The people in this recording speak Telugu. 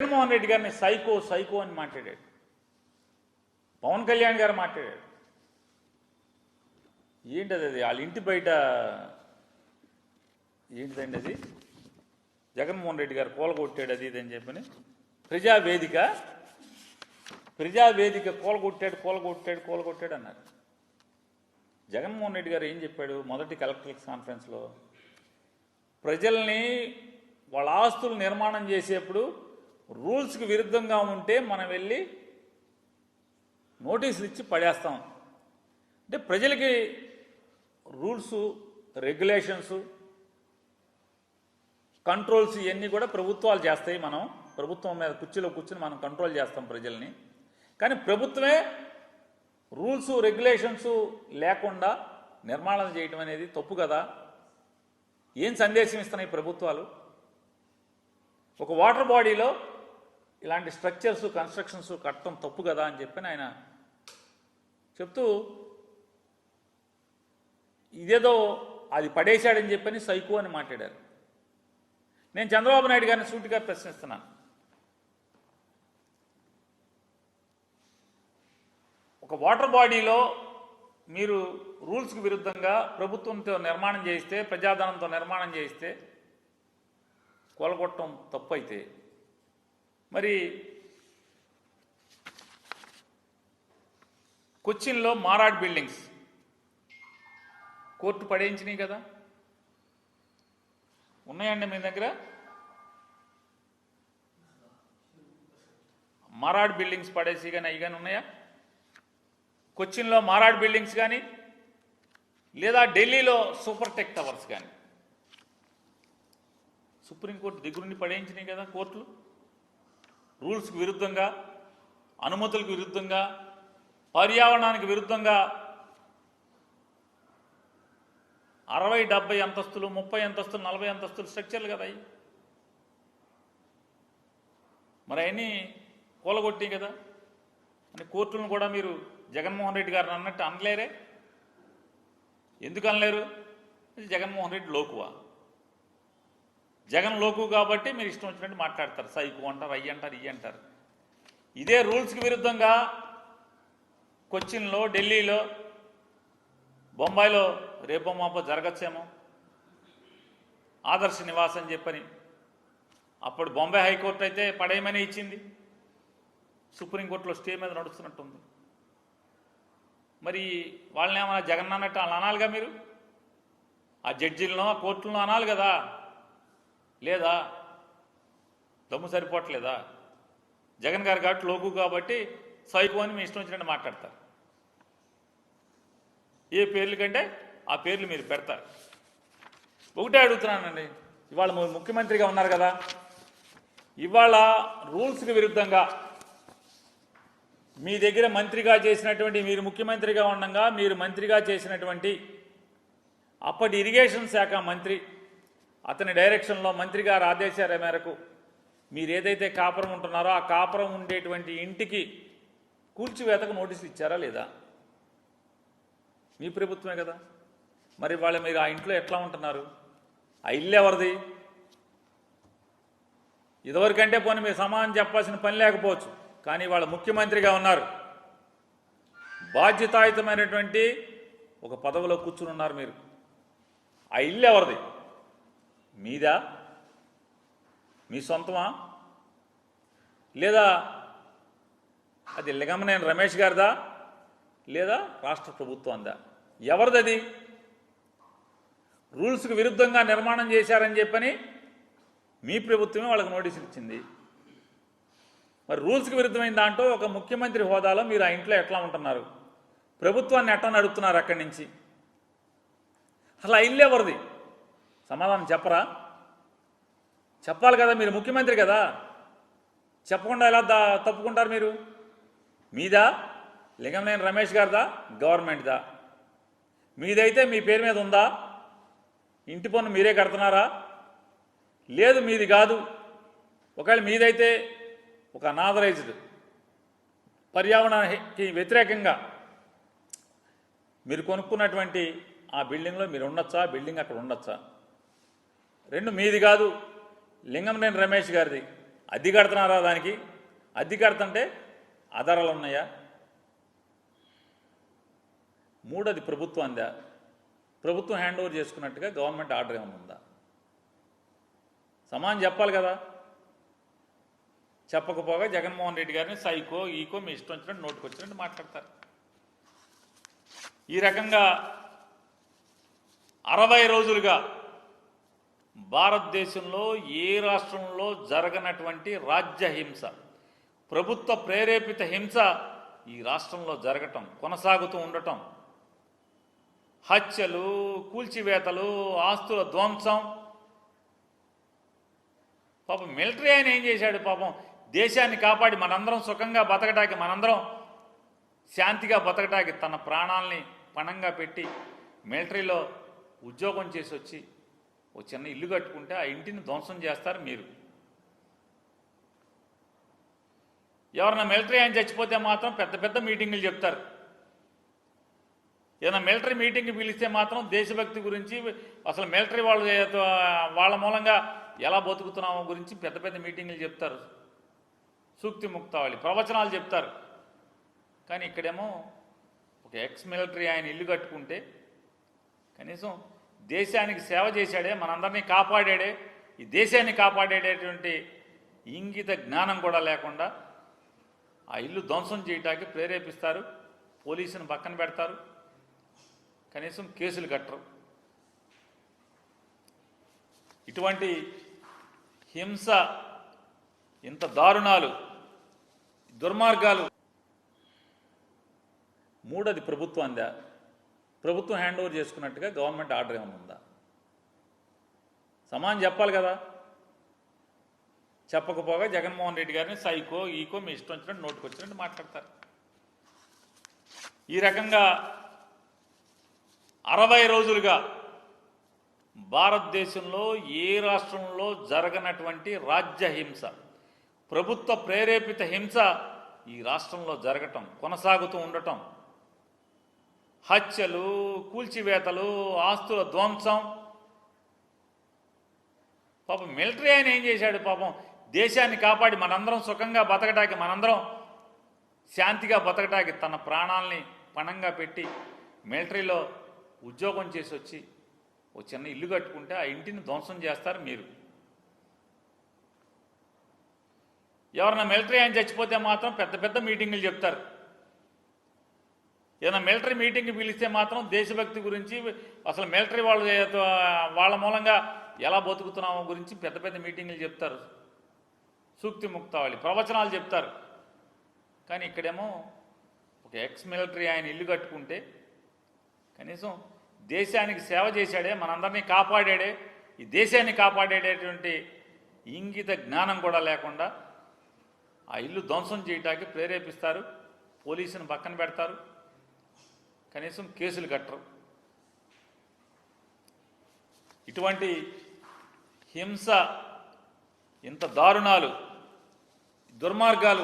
జగన్మోహన్ రెడ్డి గారిని సైకో సైకో అని మాట్లాడాడు. పవన్ కళ్యాణ్ గారు మాట్లాడాడు. ఏంటది? అది వాళ్ళ ఇంటి బయట ఏంటిదండి అది? జగన్మోహన్ రెడ్డి గారు కూలగొట్టాడు అది ఇది అని చెప్పని ప్రజావేదిక కూలగొట్టాడు అన్నారు. జగన్మోహన్ రెడ్డి గారు ఏం చెప్పాడు మొదటి కలెక్టర్స్ కాన్ఫరెన్స్లో? ప్రజల్ని వాళ్ళ ఆస్తులు నిర్మాణం చేసేప్పుడు రూల్స్కి విరుద్ధంగా ఉంటే మనం వెళ్ళి నోటీసులు ఇచ్చి పడేస్తాం. అంటే ప్రజలకి రూల్స్, రెగ్యులేషన్స్, కంట్రోల్స్ ఇవన్నీ కూడా ప్రభుత్వాలు చేస్తాయి. మనం ప్రభుత్వం మీద కుర్చీలో కూర్చుని మనం కంట్రోల్ చేస్తాం ప్రజల్ని. కానీ ప్రభుత్వమే రూల్స్, రెగ్యులేషన్స్ లేకుండా నిర్మాణం చేయడం అనేది తప్పు కదా? ఏం సందేశం ఇస్తున్నాయి ప్రభుత్వాలు? ఒక వాటర్ బాడీలో ఇలాంటి స్ట్రక్చర్స్, కన్స్ట్రక్షన్స్ కట్టడం తప్పు కదా అని చెప్పి ఆయన చెప్తూ ఇదేదో అది పడేశాడని చెప్పని సైకో అని మాట్లాడారు. నేను చంద్రబాబు నాయుడు గారిని సూటిగా ప్రశ్నిస్తున్నాను. ఒక వాటర్ బాడీలో మీరు రూల్స్కి విరుద్ధంగా ప్రభుత్వంతో నిర్మాణం చేయిస్తే, ప్రజాధనంతో నిర్మాణం చేయిస్తే కొలగొట్టడం తప్పు అయితే, మరి కొచ్చిన్లో మారాడ్ బిల్డింగ్స్ కోర్టు పడేయించినాయి కదా, ఉన్నాయండి మీ దగ్గర? మారాడ్ బిల్డింగ్స్ పడేసి కానీ అవి కానీ ఉన్నాయా? కొచ్చిన్లో మారాడ్ బిల్డింగ్స్ కానీ, లేదా ఢిల్లీలో సూపర్ టెక్ టవర్స్ కానీ సుప్రీంకోర్టు దగ్గరుండి పడేయించినాయి కదా కోర్టులు. రూల్స్కి విరుద్ధంగా, అనుమతులకు విరుద్ధంగా, పర్యావరణానికి విరుద్ధంగా 60, 70 అంతస్తులు, 30 అంతస్తులు, 40 అంతస్తులు స్ట్రక్చర్లు కదా అవి. మరి అవన్నీ కూలగొట్టినాయి కదా అని కోర్టులను కూడా మీరు జగన్మోహన్ రెడ్డి గారిని అన్నట్టు అనలేరే? ఎందుకు అనలేరు? జగన్మోహన్ రెడ్డి లోకువా? జగన్ లోకు కాబట్టి మీరు ఇష్టం వచ్చినట్టు మాట్లాడతారు. సైకు అంటారు, అయ్యి అంటారు, ఇయ్యి అంటారు. ఇదే రూల్స్కి విరుద్ధంగా కొచ్చిన్లో, ఢిల్లీలో, బొంబాయిలో రేపో మాపో జరగచ్చేమో ఆదర్శ నివాసం చెప్పని. అప్పుడు బొంబాయి హైకోర్టు అయితే పడేయమని ఇచ్చింది, సుప్రీంకోర్టులో స్టే మీద నడుస్తున్నట్టుంది. మరి వాళ్ళని ఏమన్నా జగన్ అన్నట్టు వాళ్ళు అనాలిగా మీరు? ఆ జడ్జీలను, ఆ కోర్టులను అనాలి కదా? లేదా? దమ్ము సరిపోవట్లేదా? జగన్ గారు కాబట్టి లోకు కాబట్టి సైకో అని మీ ఇష్టం వచ్చినట్టు మాట్లాడతారు. ఏ పేర్లు కంటే ఆ పేర్లు మీరు పెడతారు. ఒకటే అడుగుతున్నానండి, ఇవాళ ముఖ్యమంత్రిగా ఉన్నారు కదా, ఇవాళ రూల్స్కి విరుద్ధంగా మీ దగ్గర మంత్రిగా చేసినటువంటి, మీరు ముఖ్యమంత్రిగా ఉండగా మీరు మంత్రిగా చేసినటువంటి అప్పటి ఇరిగేషన్ శాఖ మంత్రి, అతని డైరెక్షన్లో మంత్రి గారి ఆదేశాల మేరకు మీరు ఏదైతే కాపురం ఉంటున్నారో ఆ కాపురం ఉండేటువంటి ఇంటికి కూల్చివేతకు నోటీసులు ఇచ్చారా లేదా? మీ ప్రభుత్వమే కదా. మరి వాళ్ళు మీరు ఆ ఇంట్లో ఎట్లా ఉంటున్నారు? ఆ ఇల్లు ఎవరిది? ఇదివరకంటే పోనీ మీరు సమాధానం చెప్పాల్సిన పని లేకపోవచ్చు, కానీ వాళ్ళ ముఖ్యమంత్రిగా ఉన్నారు, బాధ్యతాయుతమైనటువంటి ఒక పదవిలో కూర్చుని ఉన్నారు మీరు. ఆ ఇల్లు ఎవరిది? మీదా? మీ సొంతమా? లేదా అది లింగమనేని రమేష్ గారిదా? లేదా రాష్ట్ర ప్రభుత్వందా? ఎవరిది? రూల్స్కి విరుద్ధంగా నిర్మాణం చేశారని చెప్పని మీ ప్రభుత్వమే వాళ్ళకి నోటీసులు ఇచ్చింది. మరి రూల్స్కి విరుద్ధమైన దాంట్లో ఒక ముఖ్యమంత్రి హోదాలో మీరు ఆ ఇంట్లో ఎట్లా ఉంటున్నారు? ప్రభుత్వాన్ని ఎట్లా నడుపుతున్నారు అక్కడి నుంచి? అసలు ఆ ఇల్లు ఎవరిది? సమాధానం చెప్పరా? చెప్పాలి కదా, మీరు ముఖ్యమంత్రి కదా. చెప్పకుండా ఎలా తప్పుకుంటారు మీరు? మీదా? లింగమనేని రమేష్ గారిదా? గవర్నమెంట్దా? మీదైతే మీ పేరు మీద ఉందా? ఇంటి పన్ను మీరే కడుతున్నారా? లేదు, మీది కాదు. ఒకవేళ మీదైతే ఒక అనాథరైజ్డ్, పర్యావరణానికి వ్యతిరేకంగా మీరు కొనుక్కున్నటువంటి ఆ బిల్డింగ్లో మీరు ఉండొచ్చా? బిల్డింగ్ అక్కడ ఉండొచ్చా? రెండు, మీది కాదు, లింగమనేని రమేష్ గారిది. అద్దె కడుతున్నారా దానికి? అద్దె కడుతుంటే ఆధారాలు ఉన్నాయా? మూడోది ప్రభుత్వం అందా? ప్రభుత్వం హ్యాండ్ ఓవర్ చేసుకున్నట్టుగా గవర్నమెంట్ ఆర్డర్ ఏమైనా ఉందా? సమానం చెప్పాలి కదా. చెప్పకపోగా జగన్మోహన్ రెడ్డి గారిని సైకో ఈకో మీ ఇష్టం వచ్చినట్టు నోటుకు వచ్చినట్టు మాట్లాడతారు. ఈ రకంగా 60 రోజులుగా భారతదేశంలో ఏ రాష్ట్రంలో జరగనటువంటి రాజ్య హింస, ప్రభుత్వ ప్రేరేపిత హింస ఈ రాష్ట్రంలో జరగటం, కొనసాగుతూ ఉండటం, హత్యలు, కూల్చివేతలు, ఆస్తుల ధ్వంసం. పాపం మిలిటరీ ఆయన ఏం చేశాడు? పాపం దేశాన్ని కాపాడి మనందరం సుఖంగా బతకటానికి, మనందరం శాంతిగా బతకటానికి తన ప్రాణాలని పణంగా పెట్టి మిలిటరీలో ఉద్యోగం చేసి వచ్చి ఓ చిన్న ఇల్లు కట్టుకుంటే ఆ ఇంటిని ధ్వంసం చేస్తారు మీరు. ఎవరన్నా మిలిటరీ ఆయన చచ్చిపోతే మాత్రం పెద్ద పెద్ద మీటింగులు చెప్తారు. ఏదైనా మిలిటరీ మీటింగ్కి పిలిస్తే మాత్రం దేశభక్తి గురించి, అసలు మిలిటరీ వాళ్ళ మూలంగా ఎలా బతుకుతున్నామో గురించి పెద్ద పెద్ద మీటింగులు చెప్తారు. సూక్తి ముక్తావళి ప్రవచనాలు చెప్తారు. కానీ ఇక్కడేమో ఒక ఎక్స్ మిలిటరీ ఆయన ఇల్లు కట్టుకుంటే కనీసం దేశానికి సేవ చేశాడే, మనందరినీ కాపాడాడే, ఈ దేశాన్ని కాపాడేటటువంటి ఇంగిత జ్ఞానం కూడా లేకుండా ఆ ఇల్లు ధ్వంసం చేయడానికి ప్రేరేపిస్తారు. పోలీసుని పక్కన పెడతారు, కనీసం కేసులు కట్టరు. ఇటువంటి హింస, ఇంత దారుణాలు, దుర్మార్గాలు. మూడోది ప్రభుత్వం అందా? ప్రభుత్వం హ్యాండ్ ఓవర్ చేసుకున్నట్టుగా గవర్నమెంట్ ఆర్డర్ ఏమైనా ఉందా? సమానం చెప్పాలి కదా. చెప్పకపోగా జగన్మోహన్ రెడ్డి గారిని సైకో ఈకో మీ ఇష్టం వచ్చినట్టు నోటుకు వచ్చినట్టు మాట్లాడతారు. ఈ రకంగా 60 రోజులుగా భారతదేశంలో ఏ రాష్ట్రంలో జరగనటువంటి రాజ్య హింస, ప్రభుత్వ ప్రేరేపిత హింస ఈ రాష్ట్రంలో జరగటం, కొనసాగుతూ ఉండటం, హత్యలు, కూల్చివేతలు, ఆస్తుల ధ్వంసం. పాపం మిలిటరీ ఆయన ఏం చేశాడు? పాపం దేశాన్ని కాపాడి మనందరం సుఖంగా బతకటానికి, మనందరం శాంతిగా బతకటానికి తన ప్రాణాలని పణంగా పెట్టి మిలిటరీలో ఉద్యోగం చేసి వచ్చి ఓ చిన్న ఇల్లు కట్టుకుంటే ఆ ఇంటిని ధ్వంసం చేస్తారు మీరు. ఎవరన్నా మిలిటరీ ఆయన చచ్చిపోతే మాత్రం పెద్ద పెద్ద మీటింగులు చెప్తారు. ఏదైనా మిలిటరీ మీటింగ్కి పిలిస్తే మాత్రం దేశభక్తి గురించి, అసలు మిలిటరీ వాళ్ళ మూలంగా ఎలా బతుకుతున్నామో గురించి పెద్ద పెద్ద మీటింగులు చెప్తారు. సూక్తి ముక్తావళి ప్రవచనాలు చెప్తారు. కానీ ఇక్కడేమో ఒక ఎక్స్ మిలిటరీ ఆయన ఇల్లు కట్టుకుంటే కనీసం దేశానికి సేవ చేశాడే, మనందరినీ కాపాడాడే, ఈ దేశాన్ని కాపాడేటటువంటి ఇంగిత జ్ఞానం కూడా లేకుండా ఆ ఇల్లు ధ్వంసం చేయడానికి ప్రేరేపిస్తారు. పోలీసుని పక్కన పెడతారు, కనీసం కేసులు కట్టరు. ఇటువంటి హింస, ఇంత దారుణాలు, దుర్మార్గాలు